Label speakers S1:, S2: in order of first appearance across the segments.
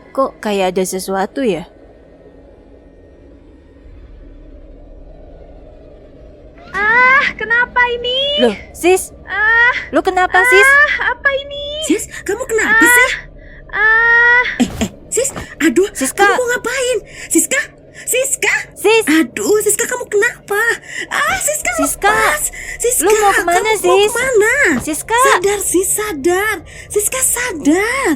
S1: Kok kayak ada sesuatu ya?
S2: Kenapa ini?
S1: Loh, sis? Lo kenapa, sis?
S2: Apa ini?
S3: Sis, kamu kenapa sih? Sis, aduh,
S1: Siska.
S3: kamu mau ngapain? Siska?
S1: Sis?
S3: Aduh, Siska kamu kenapa? Siska
S1: Siska.
S3: lepas. Siska,
S1: Lu mau kemana,
S3: kamu
S1: sis?
S3: mau kemana?
S1: Siska.
S3: Sadar, sis, sadar. Siska sadar.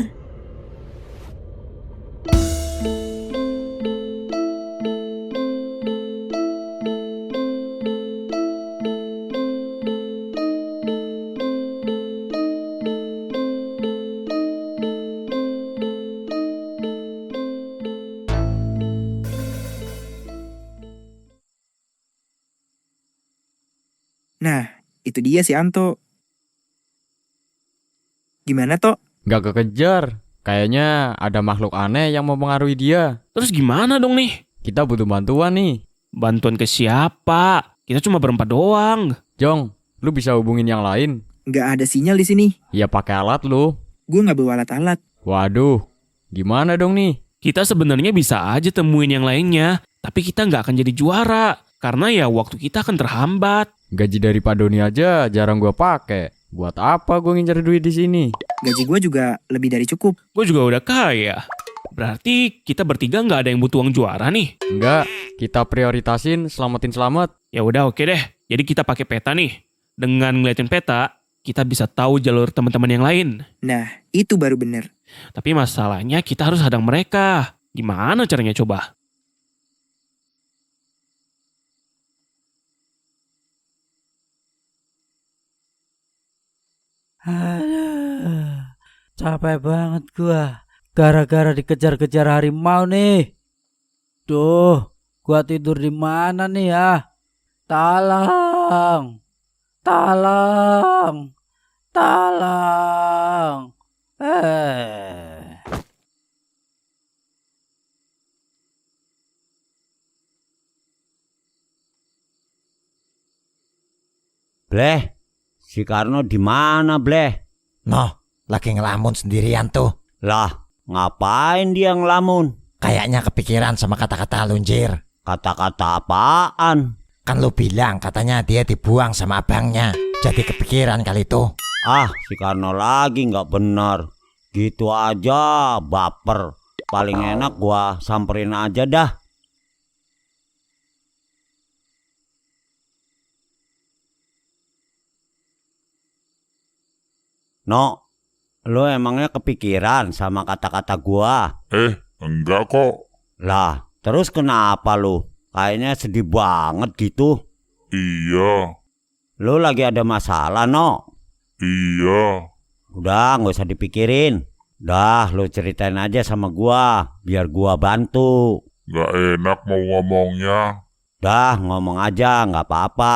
S4: Nah, itu dia si Anto. Gimana, Tok?
S5: Gak kekejar. Kayaknya ada makhluk aneh yang mempengaruhi dia.
S6: Terus gimana dong nih?
S5: Kita butuh bantuan nih.
S6: Bantuan ke siapa? Kita cuma berempat doang.
S5: Jong, lu bisa hubungin yang lain?
S4: Nggak ada sinyal di sini.
S5: Ya pakai alat lu.
S4: Gue nggak bawa alat-alat.
S5: Waduh, gimana dong nih?
S6: Kita sebenarnya bisa aja temuin yang lainnya, tapi kita nggak akan jadi juara. Karena ya waktu kita akan terhambat.
S5: Gaji dari Pak Doni aja jarang gua pakai. Buat apa gua ngincer duit di sini?
S4: Gaji gue juga lebih dari cukup.
S6: Gue juga udah kaya. Berarti kita bertiga nggak ada yang butuh uang juara nih.
S5: Enggak, kita prioritasin selamatin selamat.
S6: Ya udah oke deh. Jadi kita pakai peta nih. Dengan ngeliatin peta, kita bisa tahu jalur teman-teman yang lain.
S4: Nah, itu baru bener.
S6: Tapi masalahnya kita harus hadang mereka. Gimana caranya coba?
S7: Aduh, capek banget gua. Gara-gara dikejar-kejar harimau nih. Duh, gua tidur di mana nih ya? Tolong. Tolong. Tolong.
S8: Bleh, si Karno di mana, Bleh?
S9: Noh, lagi ngelamun sendirian tuh.
S8: Lah, ngapain dia ngelamun?
S9: Kayaknya kepikiran sama kata-kata lunjir.
S8: Kata-kata apaan?
S9: Kan lu bilang katanya dia dibuang sama abangnya. Jadi kepikiran kali itu.
S8: Ah, si Karno lagi nggak bener. Gitu aja, baper. Paling enak gua samperin aja dah. No, lo emangnya kepikiran sama kata-kata gua?
S10: Enggak kok.
S8: Lah, terus kenapa lo? Kayaknya sedih banget gitu.
S10: Iya.
S8: Lo lagi ada masalah, No?
S10: Iya.
S8: Udah, nggak usah dipikirin. Dah, lo ceritain aja sama gua, biar gua bantu.
S10: Gak enak mau ngomongnya.
S8: Dah, ngomong aja, nggak apa-apa.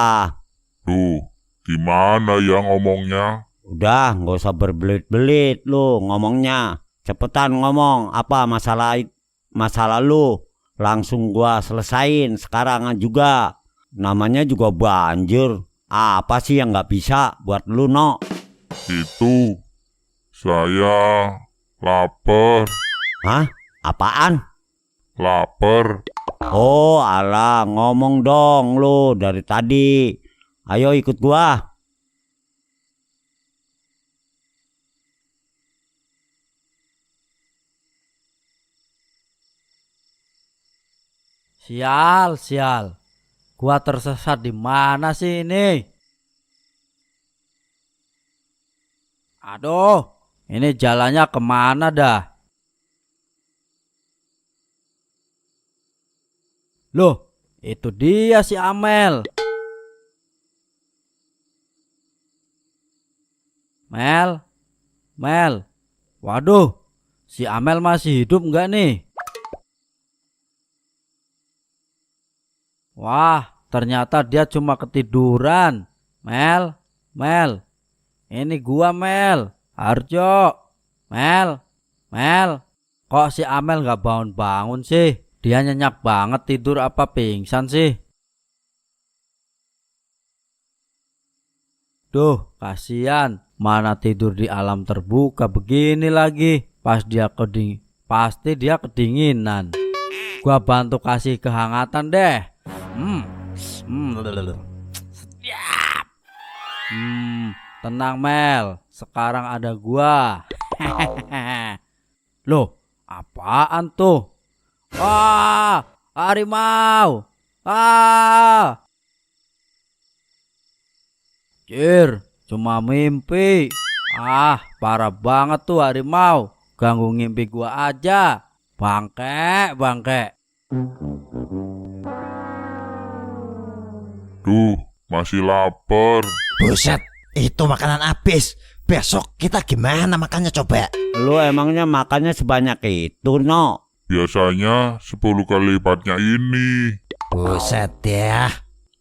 S10: Tuh, gimana ya ngomongnya?
S8: Udah, nggak usah berbelit-belit lo ngomongnya. Cepetan ngomong, apa masalah lu. Langsung gua selesain sekarang juga. Namanya juga banjir. Apa sih yang nggak bisa buat lu, No?
S10: Itu, saya lapar.
S8: Hah? Apaan?
S10: Lapar.
S8: Oh, alah, ngomong dong lu dari tadi. Ayo ikut gua.
S7: Sial. Gua tersesat di mana sih ini? Aduh, ini jalannya kemana dah? Loh, itu dia si Amel. Mel. Waduh, si Amel masih hidup nggak nih? Wah, ternyata dia cuma ketiduran. Mel. Ini gua, Mel. Harjo. Mel. Kok si Amel nggak bangun-bangun sih? Dia nyenyak banget tidur apa pingsan sih? Duh, kasihan. Mana tidur di alam terbuka begini lagi. Pas dia Pasti dia kedinginan. Gua bantu kasih kehangatan deh. Siap. Tenang Mel, sekarang ada gua. Loh, apaan tuh? Wah, harimau. Jir, cuma mimpi. Parah banget tuh harimau. Ganggu ngimpi gua aja. Bangke.
S10: Duh, masih lapar.
S9: Buset, itu makanan habis. Besok kita gimana makannya coba?
S8: Lu emangnya makannya sebanyak itu, no?
S10: Biasanya 10 kali lipatnya ini.
S9: Buset ya.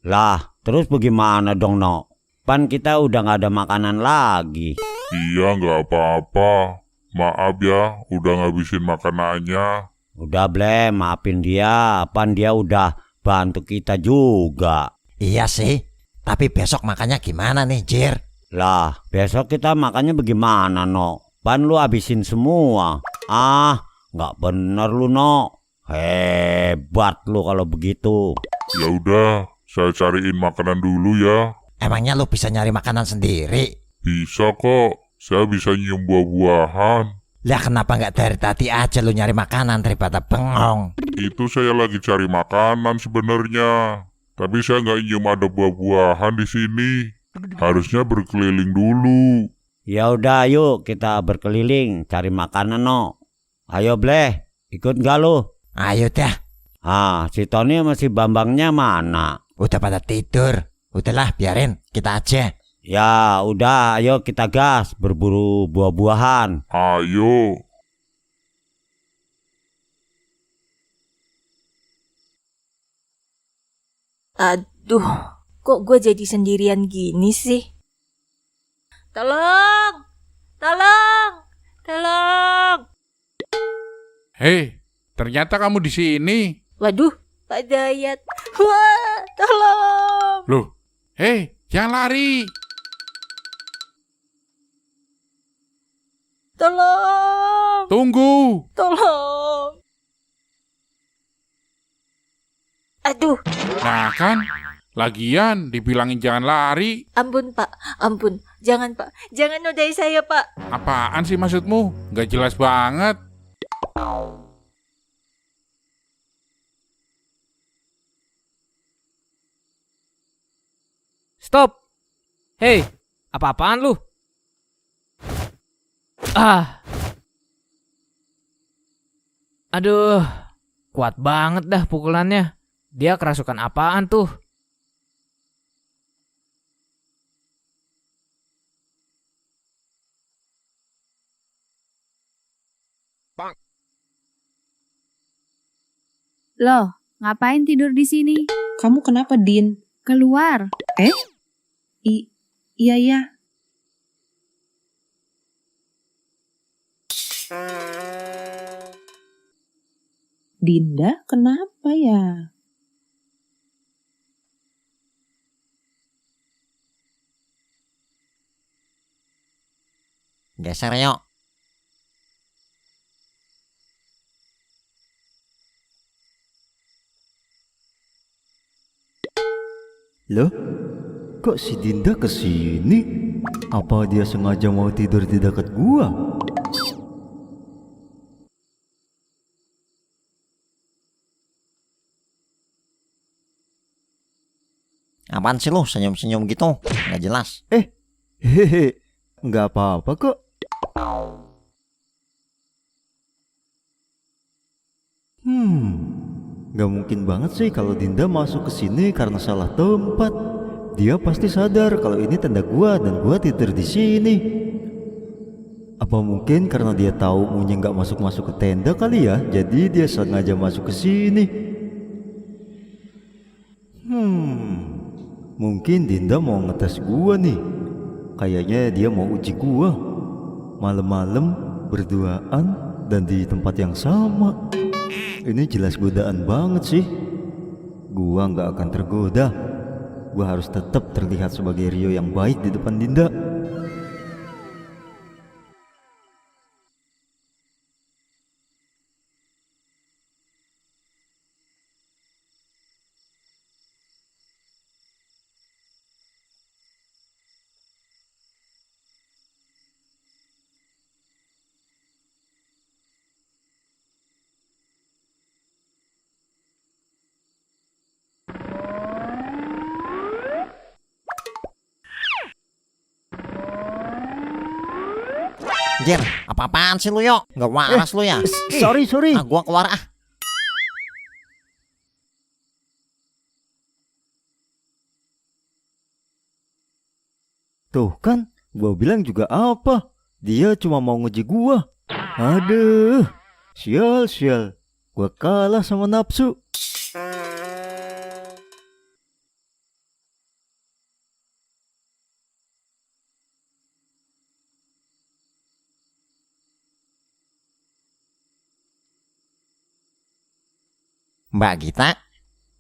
S8: Lah, terus bagaimana dong, no? Pan kita udah nggak ada makanan lagi.
S10: Iya, nggak apa-apa. Maaf ya, udah ngabisin makanannya.
S8: Udah Ble, maafin dia. Pan dia udah bantu kita juga.
S9: Iya sih. Tapi besok makannya gimana nih, Jir?
S8: Lah, besok kita makannya bagaimana, no? Pan lu habisin semua. Nggak bener lu, no. Hebat lu kalau begitu.
S10: Ya udah, saya cariin makanan dulu ya.
S9: Emangnya lu bisa nyari makanan sendiri?
S10: Bisa kok, saya bisa nyium buah-buahan.
S9: Lah kenapa nggak dari tadi aja lu nyari makanan daripada bengong?
S10: Itu saya lagi cari makanan sebenarnya. Tapi saya nggak nyium ada buah-buahan di sini. Harusnya berkeliling dulu.
S8: Ya udah, ayo kita berkeliling cari makanan, no. Ayo Ble, ikut nggak lu?
S9: Ayo dah.
S8: Si Tony sama si Bambangnya mana?
S9: Udah pada tidur. Udahlah biarin, kita aja.
S8: Ya udah, ayo kita gas berburu buah-buahan.
S10: Ayo.
S1: Aduh, kok gue jadi sendirian gini sih? Tolong!
S2: Hei, ternyata kamu di sini.
S1: Waduh, Pak Dayat. Wah, tolong!
S2: Loh, hei, jangan lari.
S1: Tolong!
S2: Tunggu.
S1: Tolong! Aduh,
S2: Nah kan, lagian dibilangin jangan lari.
S1: ampun Pak, ampun. Jangan Pak, jangan nodai saya Pak.
S2: Apaan sih maksudmu? Gak jelas banget.
S11: Stop. Hei, apa-apaan lu? Aduh, kuat banget dah pukulannya. Dia kerasukan apaan tuh?
S12: Loh, ngapain tidur di sini?
S3: Kamu kenapa, Din?
S12: Keluar.
S3: Iya ya. Dinda, kenapa ya?
S9: Geser yuk.
S13: Loh, kok si Dinda kesini? Apa dia sengaja mau tidur di dekat gua?
S9: Apaan sih lu senyum-senyum gitu? Nggak jelas.
S13: Hehe, nggak apa-apa kok. Nggak mungkin banget sih kalau Dinda masuk ke sini karena salah tempat. Dia pasti sadar kalau ini tenda gua dan gua tidur di sini. Apa mungkin karena dia tahu Munya nggak masuk-masuk ke tenda kali ya? Jadi dia sengaja masuk ke sini. Mungkin Dinda mau ngetes gua nih. Kayaknya dia mau uji gua. Malam-malam berduaan dan di tempat yang sama. Ini jelas godaan banget sih. Gua nggak akan tergoda. Gua harus tetap terlihat sebagai Rio yang baik di depan Dinda.
S9: Jir, apa-apaan sih lu yo? Nggak waras lu ya?
S13: Sorry.
S9: Ah, gua keluar ah.
S13: Tuh kan, gua bilang juga apa? Dia cuma mau ngeji gua. Aduh, sial. Gua kalah sama nafsu.
S9: Mbak Gita,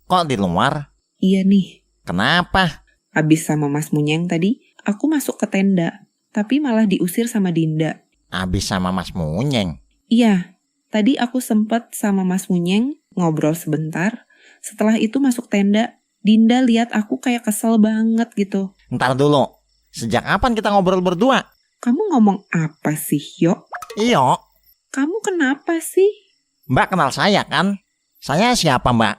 S9: kok di luar?
S3: Iya nih,
S9: Kenapa?
S3: abis sama Mas Munyeng tadi, aku masuk ke tenda, tapi malah diusir sama Dinda.
S9: Abis sama Mas Munyeng.
S3: Iya, tadi aku sempet sama Mas Munyeng ngobrol sebentar. Setelah itu masuk tenda, Dinda lihat aku kayak kesel banget gitu.
S9: Ntar dulu, sejak kapan kita ngobrol berdua?
S3: Kamu ngomong apa sih, Yok?
S9: Iyo,
S3: Kamu kenapa sih?
S9: Mbak kenal saya kan? Saya siapa Mbak?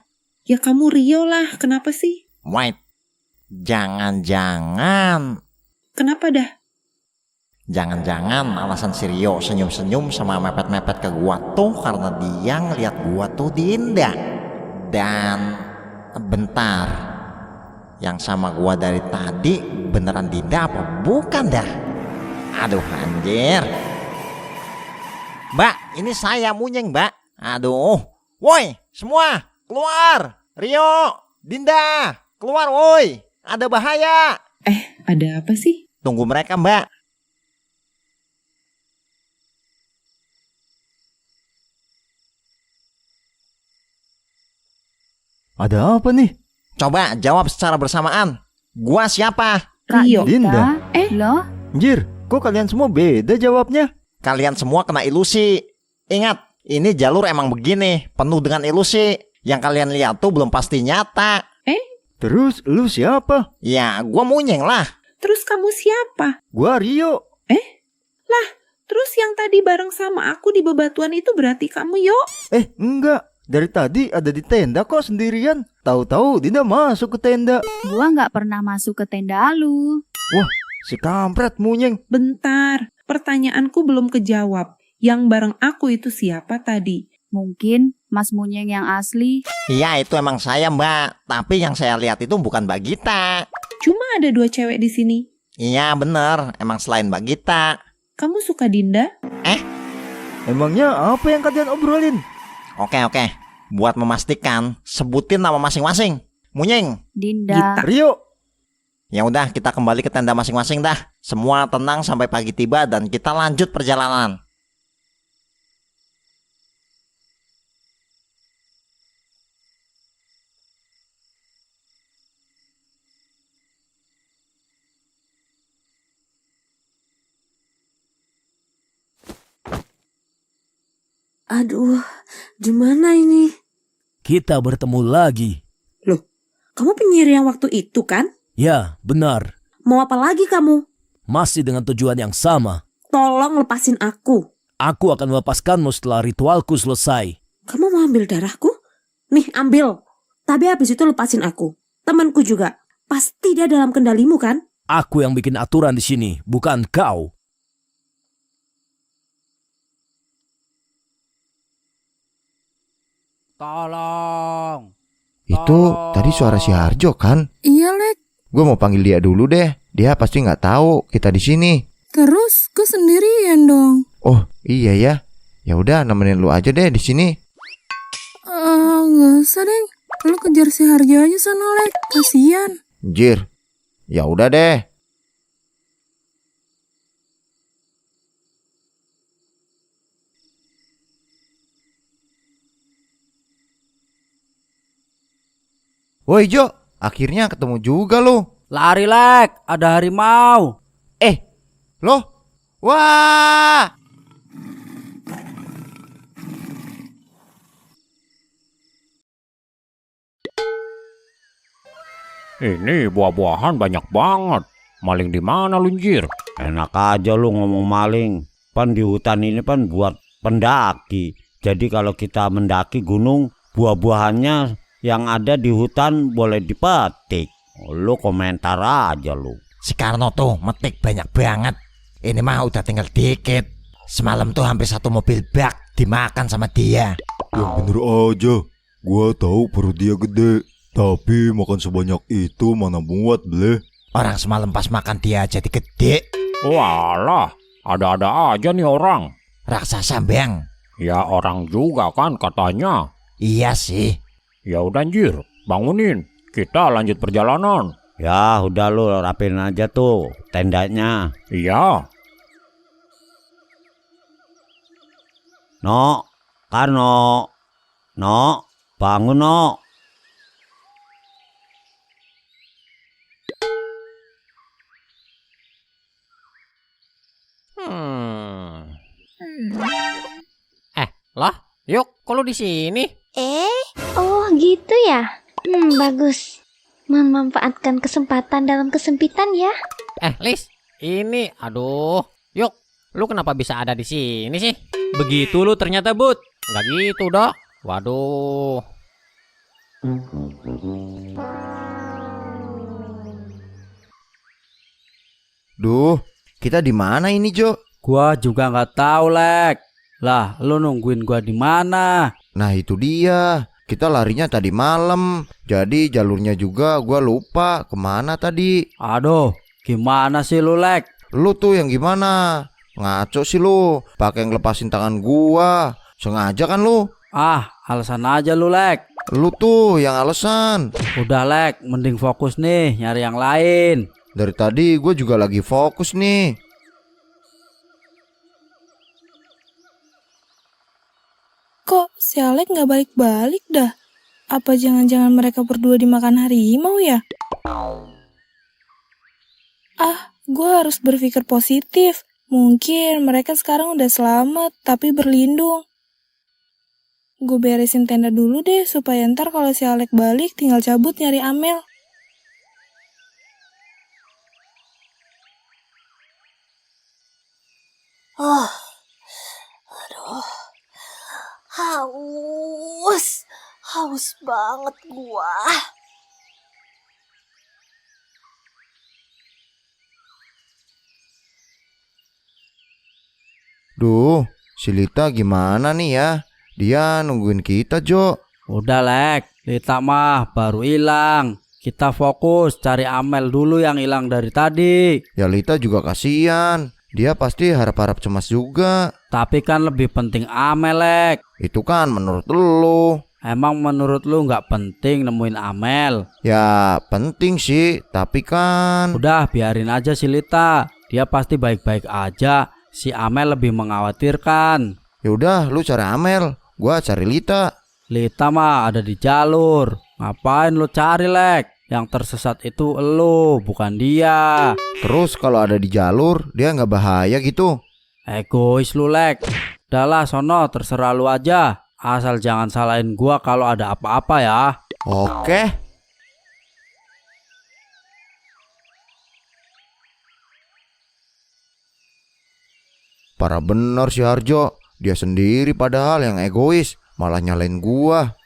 S3: Ya kamu Rio lah, kenapa sih?
S9: Wait, jangan-jangan
S3: Jangan
S9: alasan si Rio senyum-senyum sama mepet-mepet ke gua tuh karena dia ngeliat gua tuh Dinda. Dan bentar, yang sama gua dari tadi beneran Dinda apa bukan dah? Aduh anjir. Mbak, ini saya Munyeng Mbak. Aduh, woi semua keluar. Rio, Dinda, keluar woi. Ada bahaya.
S3: Ada apa sih?
S9: Tunggu mereka Mbak.
S13: Ada apa nih?
S9: Coba jawab secara bersamaan. Gua siapa?
S12: Kak
S3: Rio.
S13: Dinda.
S12: Loh,
S13: Anjir, kok kalian semua beda jawabnya?
S9: Kalian semua kena ilusi. Ingat, ini jalur emang begini, penuh dengan ilusi. Yang kalian lihat tuh belum pasti nyata.
S13: Terus lu siapa?
S9: Ya, gua Munyeng lah.
S3: Terus kamu siapa?
S13: Gua Rio.
S3: Terus yang tadi bareng sama aku di bebatuan itu berarti kamu, Yok?
S13: Enggak. Dari tadi ada di tenda kok sendirian. Tahu-tahu Dinda masuk ke tenda.
S12: gua nggak pernah masuk ke tenda lu.
S13: Wah, si kampret Munyeng.
S3: Bentar, pertanyaanku belum kejawab. Yang bareng aku itu siapa tadi?
S12: Mungkin Mas Munyeng yang asli.
S9: Iya, itu emang saya Mbak. Tapi yang saya lihat itu bukan Mbak Gita.
S3: Cuma ada 2 cewek di sini.
S9: Iya bener, emang selain Mbak Gita.
S3: Kamu suka Dinda?
S13: Emangnya apa yang kalian obrolin?
S9: Oke. Buat memastikan, sebutin nama masing-masing. Munyeng.
S12: Dinda.
S13: Rio.
S9: Ya udah, kita kembali ke tenda masing-masing dah. Semua tenang sampai pagi tiba dan kita lanjut perjalanan.
S3: Aduh, gimana ini?
S14: Kita bertemu lagi.
S3: Loh, kamu penyihir yang waktu itu kan?
S14: Ya, benar.
S3: Mau apa lagi kamu?
S14: Masih dengan tujuan yang sama.
S3: Tolong lepasin aku.
S14: Aku akan melepaskanmu setelah ritualku selesai.
S3: Kamu mau ambil darahku? Nih, ambil. Tapi habis itu lepasin aku. Temanku juga. Pasti dia dalam kendalimu kan?
S14: Aku yang bikin aturan di sini, bukan kau.
S7: Tolong.
S15: Itu tadi suara si Harjo kan?
S16: Iya, Lek.
S15: Gue mau panggil dia dulu deh. Dia pasti nggak tahu kita di sini.
S16: Terus gue sendirian dong.
S15: Oh iya ya. Ya udah nemenin lu aja deh di sini.
S16: Nggak usah deh. Lu kejar si Harjo aja sana, Lek. Kasian.
S15: Jir. Ya udah deh. Woi Jo, akhirnya ketemu juga lo.
S7: Lari, Lek. Ada harimau.
S15: Loh? Wah!
S17: Ini buah-buahan banyak banget. Maling di mana lu, Jir?
S8: Enak aja lu ngomong maling. Pan di hutan ini pan buat pendaki. Jadi kalau kita mendaki gunung, buah-buahannya yang ada di hutan boleh dipetik. Lu komentar aja lu.
S9: Si Karno tuh metik banyak banget. Ini mah udah tinggal dikit. Semalam tuh hampir satu mobil bak dimakan sama dia.
S13: Yang bener aja. Gua tahu perut dia gede, tapi makan sebanyak itu mana muat, bleh.
S9: Orang semalam pas makan dia jadi gede.
S17: Walah, ada-ada aja nih orang.
S9: Raksasa, Bang.
S17: Ya orang juga kan katanya.
S9: Iya sih.
S17: Ya udah anjir, bangunin. Kita lanjut perjalanan.
S8: Ya udah lu rapin aja tuh tendanya.
S17: Iya.
S8: No, Karno. No, bangun no.
S11: Lah, yuk, kok lu di sini?
S18: Oh gitu ya. Bagus. Memanfaatkan kesempatan dalam kesempitan ya.
S11: Lis, ini, aduh, yuk, lu kenapa bisa ada di sini sih?
S6: Begitu lu ternyata, Bud.
S11: Nggak gitu, Dok. Waduh.
S15: Duh, kita di mana ini, Jo?
S7: Gua juga nggak tahu, Lek. Lah, lu nungguin gua di mana?
S15: Nah, itu dia. Kita larinya tadi malam. Jadi jalurnya juga gua lupa kemana tadi.
S7: Aduh, gimana sih lu, Lek?
S15: Lu tuh yang gimana? Ngaco sih lu, pakai ngelepasin tangan gua. Sengaja kan lu?
S7: Ah, alasan aja lu, Lek.
S15: Lu tuh yang alasan.
S7: Udah, Lek, mending fokus nih nyari yang lain.
S15: Dari tadi gue juga lagi fokus nih.
S16: Kok si Alek nggak balik-balik dah? Apa jangan-jangan mereka berdua dimakan harimau ya? Gue harus berpikir positif. Mungkin mereka sekarang udah selamat, tapi berlindung. Gue beresin tenda dulu deh, supaya ntar kalau si Alek balik tinggal cabut nyari Amel.
S1: Aduh. Haus banget gua.
S15: Duh, si Lita gimana nih ya? Dia nungguin kita, Jo.
S7: Udah, Lek, Lita mah baru hilang. Kita fokus cari Amel dulu yang hilang dari tadi.
S15: Ya Lita juga kasihan. Dia pasti harap-harap cemas juga.
S7: Tapi kan lebih penting Amel, Lek.
S15: Itu kan menurut lu.
S7: Emang menurut lu nggak penting nemuin Amel?
S15: Ya penting sih, tapi kan...
S7: Udah, biarin aja si Lita. Dia pasti baik-baik aja. Si Amel lebih mengkhawatirkan.
S15: Yaudah, lu cari Amel. Gua cari Lita.
S7: Lita mah ada di jalur. Ngapain lu cari, Lek? Yang tersesat itu elu, bukan dia.
S15: Terus kalau ada di jalur, dia nggak bahaya gitu?
S7: Egois lu, Lek. Udahlah, sono, terserah lu aja. Asal jangan salahin gua kalau ada apa-apa ya.
S15: Oke. Parah bener si Harjo. Dia sendiri padahal yang egois. Malah nyalain gua.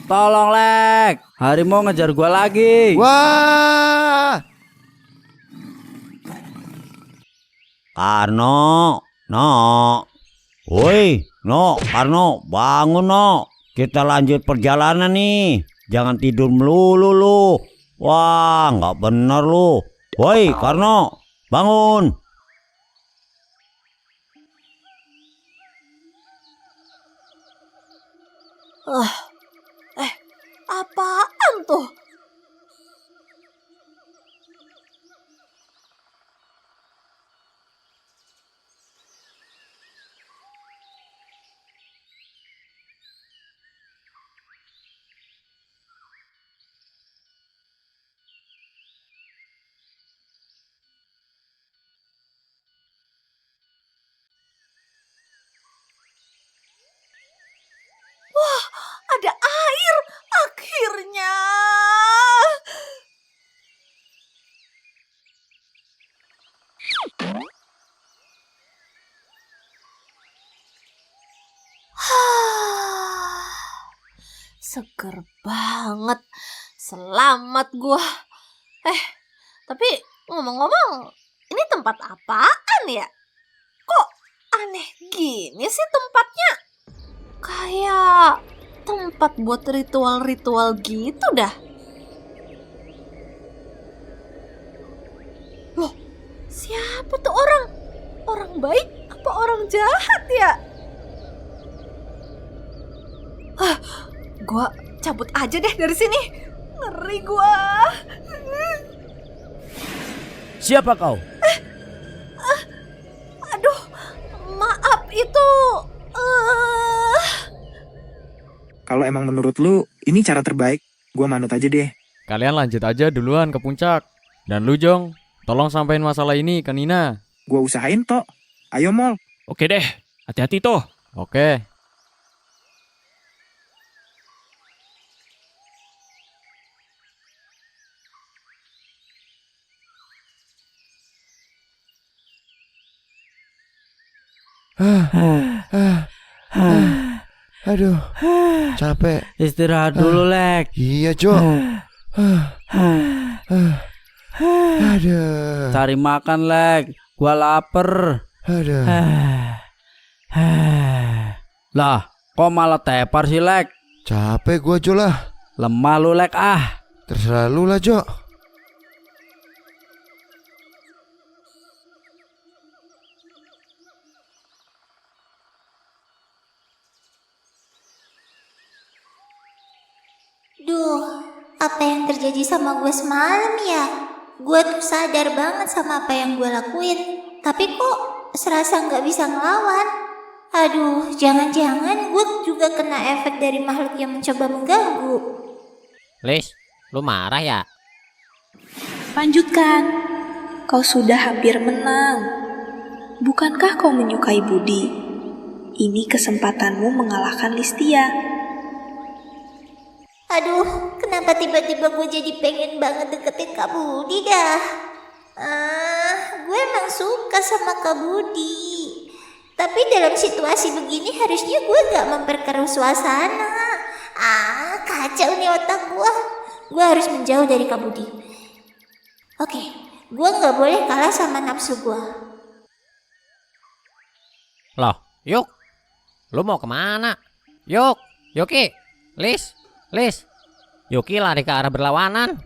S7: Tolong, Lek. Harimau ngejar gua lagi.
S15: Wah!
S8: Karno, no. Woi, no, Karno, bangun no. Kita lanjut perjalanan nih. Jangan tidur melulu lu. Wah, nggak bener lu. Woi, Karno, bangun.
S1: Apaan tuh? Wah, ada air akhirnya. Seger banget. Selamat gua. Tapi
S19: Ngomong-ngomong, ini tempat apaan ya? Kok aneh gini sih tempatnya? Kayak tempat buat ritual-ritual gitu dah. Loh, siapa tuh orang? Orang baik apa orang jahat ya? Gua cabut aja deh dari sini. Ngeri gua.
S14: Siapa kau?
S19: Aduh, maaf itu.
S4: Kalau emang menurut lu ini cara terbaik, gua manut aja deh.
S5: Kalian lanjut aja duluan ke puncak. Dan lu Jong, tolong sampein masalah ini ke Nina.
S4: Gua usahain toh. Ayo Mol.
S6: Oke deh, hati-hati toh.
S5: Oke.
S15: Aduh, capek.
S7: Istirahat dulu, Lek.
S15: Iya, Jo. Aduh.
S7: Cari makan, Lek. Gua lapar.
S15: Aduh.
S7: Lah, kok malah tepar sih, Lek?
S15: Capek gua, Jo lah.
S7: Lemah lu, Lek,
S15: Terserah lu lah, Jo.
S18: Duh, apa yang terjadi sama gue semalam ya? Gue tuh sadar banget sama apa yang gue lakuin, tapi kok serasa gak bisa ngelawan. Aduh, jangan-jangan gue juga kena efek dari makhluk yang mencoba mengganggu.
S11: Lis, lu marah ya?
S16: Lanjutkan. Kau sudah hampir menang. Bukankah kau menyukai Budi? Ini kesempatanmu mengalahkan Listia.
S18: Aduh, kenapa tiba-tiba gue jadi pengen banget deketin Kak Budi dah? Gue emang suka sama Kak Budi. Tapi dalam situasi begini harusnya gue gak memperkeruh suasana. Kacau nih otak gue. Gue harus menjauh dari Kak Budi. Oke, gue gak boleh kalah sama nafsu gue.
S11: Loh, Yuk. Lu mau kemana? Yuk, Yuki, Lis. Yuki lari ke arah berlawanan.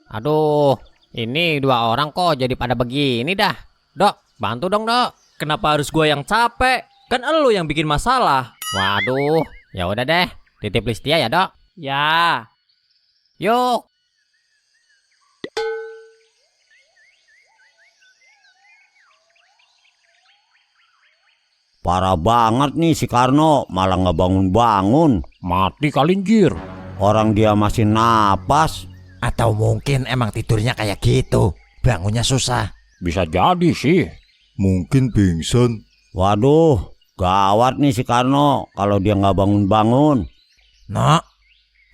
S11: Aduh, ini dua orang kok jadi pada begini dah. Dok, bantu dong, Dok.
S20: Kenapa harus gua yang capek? Kan elu yang bikin masalah.
S11: Waduh, ya udah deh. Titip Listia ya, Dok.
S20: Ya.
S11: Yuk.
S8: Parah banget nih si Karno, malah nggak bangun-bangun.
S17: Mati kalinjir.
S8: Orang dia masih napas.
S21: Atau mungkin emang tidurnya kayak gitu, bangunnya susah.
S17: Bisa jadi sih.
S13: Mungkin pingsan.
S8: Waduh, gawat nih si Karno kalau dia nggak bangun-bangun.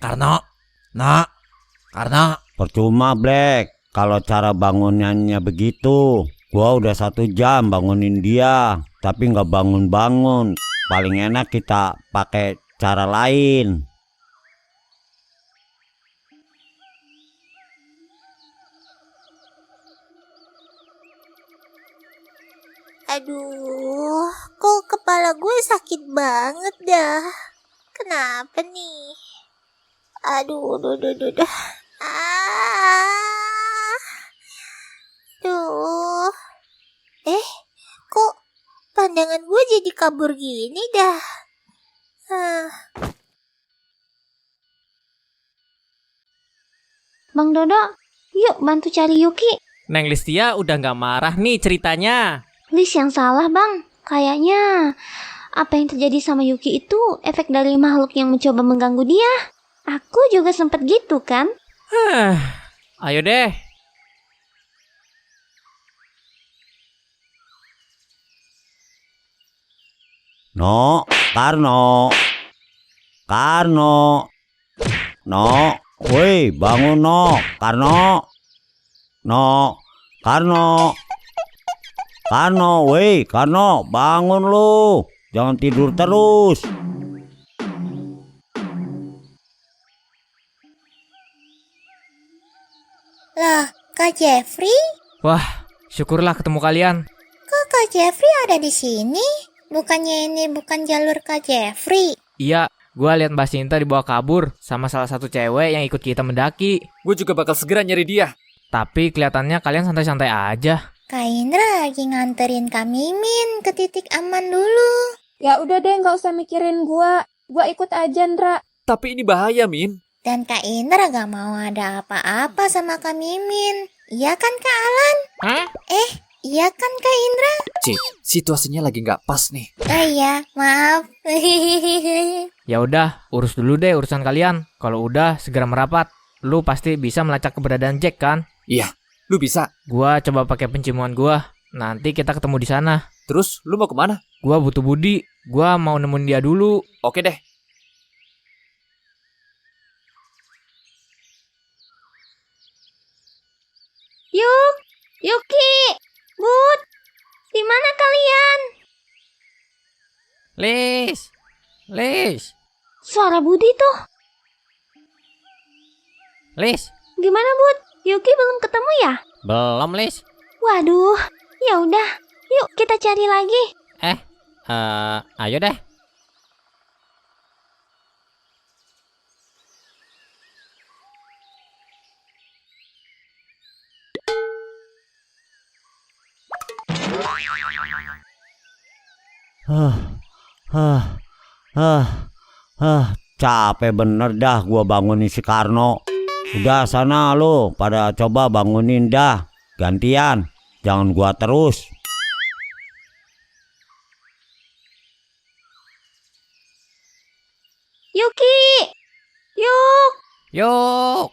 S21: Karno.
S8: Percuma Black, kalau cara bangunannya begitu. Gua udah 1 jam bangunin dia, tapi nggak bangun-bangun. Paling enak kita pakai cara lain.
S18: Aduh, kok kepala gue sakit banget dah. Kenapa nih? Aduh. Duh. Kok pandangan gue jadi kabur gini dah. Bang Dodo, yuk bantu cari Yuki.
S20: Neng Listia udah gak marah nih ceritanya.
S18: Lis yang salah bang. Kayaknya apa yang terjadi sama Yuki itu efek dari makhluk yang mencoba mengganggu dia. Aku juga sempet gitu kan.
S20: Ayo deh.
S8: Karno, woi bangun Karno, woi Karno, bangun lu, jangan tidur terus.
S18: Lah, Kak Jeffrey?
S10: Wah, syukurlah ketemu kalian.
S18: Kok Kak Jeffrey ada di sini? Bukannya ini bukan jalur Kak Jeffrey?
S10: Iya, gua lihat Mbak Sinta dibawa kabur sama salah satu cewek yang ikut kita mendaki.
S20: Gue juga bakal segera nyari dia.
S10: Tapi kelihatannya kalian santai-santai aja.
S18: Kak Indra lagi nganterin Kak Mimin ke titik aman dulu.
S19: Ya udah deh, nggak usah mikirin gua. Gua ikut aja, Ndra.
S20: Tapi ini bahaya, Min.
S18: Dan Kak Indra gak mau ada apa-apa sama Kak Mimin. Iya kan Kak Alan?
S20: Hah?
S18: Iya kan Kak Indra?
S20: Cik, situasinya lagi nggak pas nih.
S18: Oh iya, maaf.
S10: Ya udah, urus dulu deh urusan kalian. Kalau udah, segera merapat. Lu pasti bisa melacak keberadaan Jack kan?
S20: Iya, lu bisa.
S10: Gua coba pakai penciuman gua. Nanti kita ketemu di sana.
S20: Terus, lu mau kemana?
S10: Gua butuh Budi. Gua mau nemuin dia dulu.
S20: Oke deh.
S18: Yuki, Bud, di mana kalian?
S11: Lis.
S19: Suara Budi tuh.
S11: Lis.
S19: Gimana, Bud? Yuki belum ketemu ya?
S11: Belum, Lis.
S19: Waduh, ya udah. Yuk kita cari lagi.
S11: Ayo deh.
S8: Capek bener dah gua bangunin si Karno. Udah sana lo, pada coba bangunin dah. Gantian, jangan gua terus.
S19: Yuki! Yuk!
S11: Yuk.